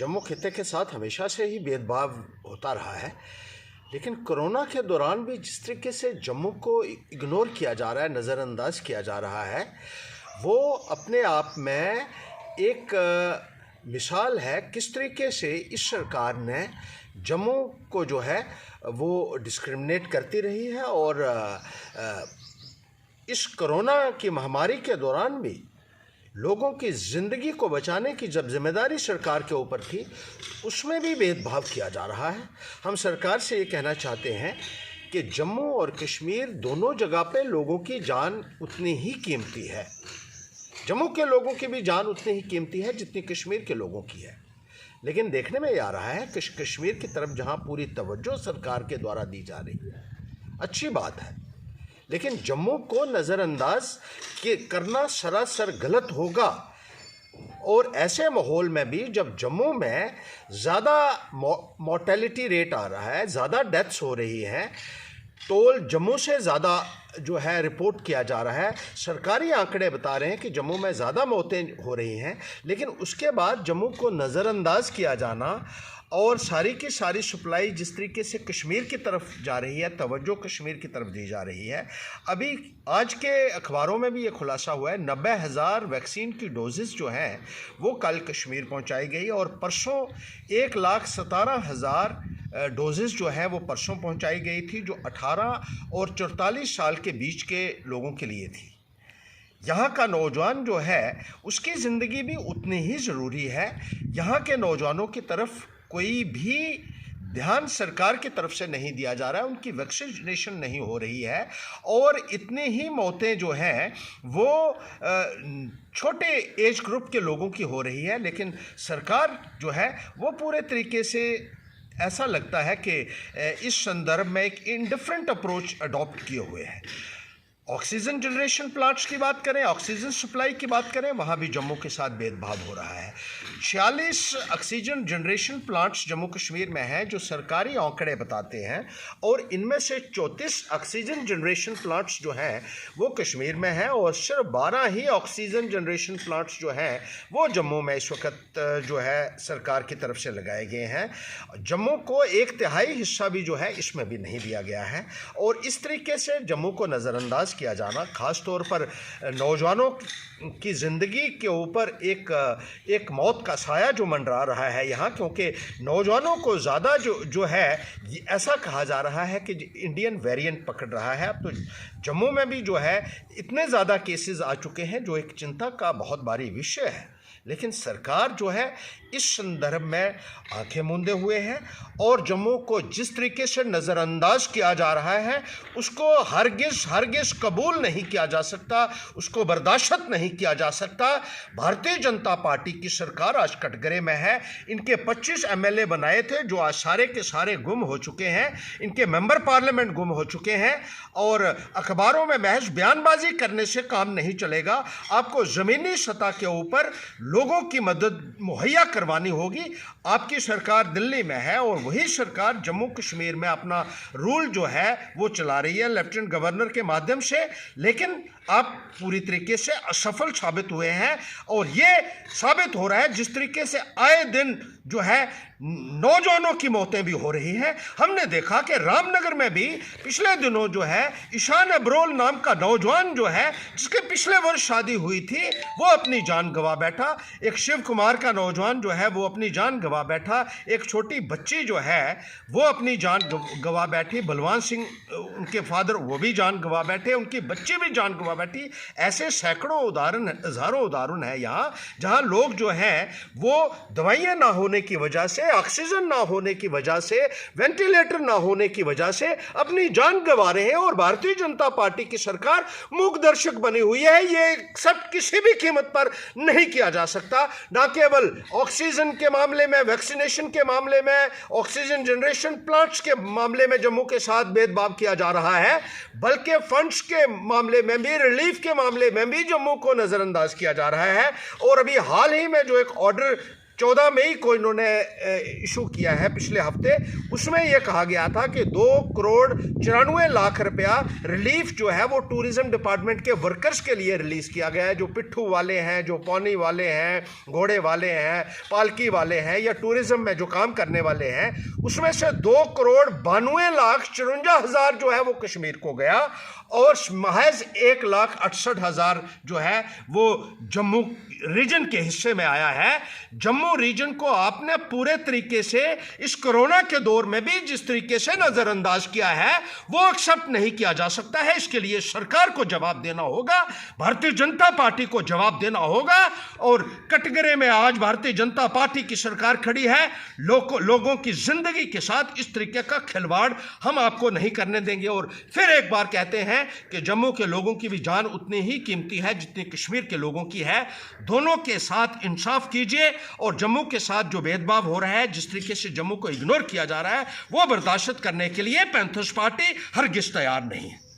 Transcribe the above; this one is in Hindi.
जम्मू खित्ते के साथ हमेशा से ही भेदभाव होता रहा है, लेकिन कोरोना के दौरान भी जिस तरीके से जम्मू को इग्नोर किया जा रहा है, नज़रअंदाज किया जा रहा है, वो अपने आप में एक मिसाल है किस तरीके से इस सरकार ने जम्मू को जो है वो डिस्क्रिमिनेट करती रही है। और इस कोरोना की महामारी के दौरान भी लोगों की ज़िंदगी को बचाने की जब जिम्मेदारी सरकार के ऊपर थी, उसमें भी भेदभाव किया जा रहा है। हम सरकार से ये कहना चाहते हैं कि जम्मू और कश्मीर दोनों जगह पे लोगों की जान उतनी ही कीमती है। जम्मू के लोगों की भी जान उतनी ही कीमती है जितनी कश्मीर के लोगों की है। लेकिन देखने में आ रहा है कि कश्मीर की तरफ जहाँ पूरी तवज्जो सरकार के द्वारा दी जा रही है, अच्छी बात है, लेकिन जम्मू को नज़रअंदाज करना सरासर गलत होगा। और ऐसे माहौल में भी जब जम्मू में ज़्यादा मोर्टेलिटी रेट आ रहा है, ज़्यादा डेथ्स हो रही हैं, टोल जम्मू से ज़्यादा जो है रिपोर्ट किया जा रहा है, सरकारी आंकड़े बता रहे हैं कि जम्मू में ज़्यादा मौतें हो रही हैं, लेकिन उसके बाद जम्मू को नज़रअंदाज किया जाना और सारी की सारी सप्लाई जिस तरीके से कश्मीर की तरफ जा रही है, तवज्जो कश्मीर की तरफ दी जा रही है। अभी आज के अखबारों में भी ये खुलासा हुआ है 90,000 वैक्सीन की डोजेज़ जो हैं वो कल कश्मीर पहुंचाई गई और परसों 1,17,000 डोजेज़ जो है वो परसों पहुंचाई गई थी, जो 18 और 44 साल के बीच के लोगों के लिए थी। यहाँ का नौजवान जो है उसकी ज़िंदगी भी उतनी ही ज़रूरी है। यहाँ के नौजवानों की तरफ कोई भी ध्यान सरकार की तरफ से नहीं दिया जा रहा है, उनकी वैक्सीनेशन नहीं हो रही है और इतनी ही मौतें जो हैं वो छोटे एज ग्रुप के लोगों की हो रही है। लेकिन सरकार जो है वो पूरे तरीके से ऐसा लगता है कि इस संदर्भ में एक इंडिफरेंट अप्रोच अडॉप्ट किए हुए है। ऑक्सीजन जनरेशन प्लांट्स की बात करें, ऑक्सीजन सप्लाई की बात करें, वहाँ भी जम्मू के साथ भेदभाव हो रहा है। 46 oxygen generation plants Jammu Kashmir में हैं जो सरकारी आंकड़े बताते हैं, और इनमें से 34 ऑक्सीजन जनरेशन प्लांट्स जो हैं वो कश्मीर में हैं और सिर्फ 12 ही ऑक्सीजन जनरेशन प्लांट्स जो हैं वो जम्मू में इस वक्त जो है सरकार की तरफ से लगाए गए हैं। जम्मू को 1/3 हिस्सा भी जो है इसमें भी नहीं दिया गया है। और इस तरीके से जम्मू को नज़रअंदाज किया जाना, ख़ास तौर पर नौजवानों की ज़िंदगी के ऊपर एक मौत का साया जो मंडरा रहा है यहाँ, क्योंकि नौजवानों को ज़्यादा जो है ऐसा कहा जा रहा है कि इंडियन वेरिएंट पकड़ रहा है। अब तो जम्मू में भी जो है इतने ज़्यादा केसेस आ चुके हैं जो एक चिंता का बहुत भारी विषय है। लेकिन सरकार जो है इस संदर्भ में आंखें मूंदे हुए है और जम्मू को जिस तरीके से नज़रअंदाज किया जा रहा है उसको हरगिज़ कबूल नहीं किया जा सकता, उसको बर्दाश्त नहीं किया जा सकता। भारतीय जनता पार्टी की सरकार आज कटघरे में है। इनके 25 MLA बनाए थे जो आज सारे के सारे गुम हो चुके हैं, इनके मेंबर पार्लियामेंट गुम हो चुके हैं और अखबारों में महज बयानबाजी करने से काम नहीं चलेगा। आपको ज़मीनी सतह के ऊपर लोगों की मदद मुहैया करवानी होगी। आपकी सरकार दिल्ली में है और वही सरकार जम्मू कश्मीर में अपना रूल जो है वो चला रही है लेफ्टिनेंट गवर्नर के माध्यम से, लेकिन आप पूरी तरीके से असफल साबित हुए हैं। और ये साबित हो रहा है जिस तरीके से आए दिन जो है नौजवानों की मौतें भी हो रही हैं। हमने देखा कि रामनगर में भी पिछले दिनों जो है ईशान अब्रोल नाम का नौजवान जो है जिसके पिछले वर्ष शादी हुई थी वो अपनी जान गंवा बैठा। एक शिव कुमार का नौजवान जो है वो अपनी जान गंवा बैठा। एक छोटी बच्ची जो है वो अपनी जान गंवा बैठी। बलवान सिंह उनके फादर वो भी जान गंवा बैठे, उनकी बच्ची भी जान गंवा बैठी। ऐसे सैकड़ों उदाहरण, हज़ारों उदाहरण है यहाँ जहाँ लोग जो हैं वो दवाइयाँ ना होने की वजह से, ऑक्सीजन ना होने की वजह से, वेंटिलेटर ना होने की वजह से अपनी जान गंवा रहे हैं। और भारतीय जनता पार्टी की सरकार मूकदर्शक बनी हुई है। ये सब किसी भी कीमत पर नहीं किया जा सकता। ना केवल ऑक्सीजन के मामले में, वैक्सीनेशन के मामले में, ऑक्सीजन जनरेशन प्लांट्स के मामले में जम्मू के साथ भेदभाव किया जा रहा है, बल्कि फंड्स के मामले में भी, रिलीफ के मामले में भी जम्मू को नज़रअंदाज किया जा रहा है। और अभी हाल ही में जो एक ऑर्डर 14 मई को इन्होंने इशू किया है पिछले हफ्ते, उसमें यह कहा गया था कि 2,94,00,000 रुपया रिलीफ जो है वो टूरिज्म डिपार्टमेंट के वर्कर्स के लिए रिलीज किया गया है, जो पिट्ठू वाले हैं, जो पौनी वाले हैं, घोड़े वाले हैं, पालकी वाले हैं या टूरिज्म में जो काम करने वाले हैं, उसमें से 2,92,54,000 जो है वो कश्मीर को गया और महज 1,68,000 जो है वो जम्मू रीजन के हिस्से में आया है। जम्मू रीजन को आपने पूरे तरीके से इस कोरोना के दौर में भी जिस तरीके से नजरअंदाज किया है वो एक्सेप्ट नहीं किया जा सकता है। इसके लिए सरकार को जवाब देना होगा, भारतीय जनता पार्टी को जवाब देना होगा। और कटघरे में आज भारतीय जनता पार्टी की सरकार खड़ी है। लोगों की जिंदगी के साथ इस तरीके का खिलवाड़ हम आपको नहीं करने देंगे। और फिर एक बार कहते हैं कि जम्मू के लोगों की भी जान उतनी ही कीमती है जितनी कश्मीर के लोगों की है। दोनों के साथ इंसाफ कीजिए और जम्मू के साथ जो भेदभाव हो रहा है, जिस तरीके से जम्मू को इग्नोर किया जा रहा है, वो बर्दाश्त करने के लिए पैंथर्स पार्टी हरगिज तैयार नहीं है।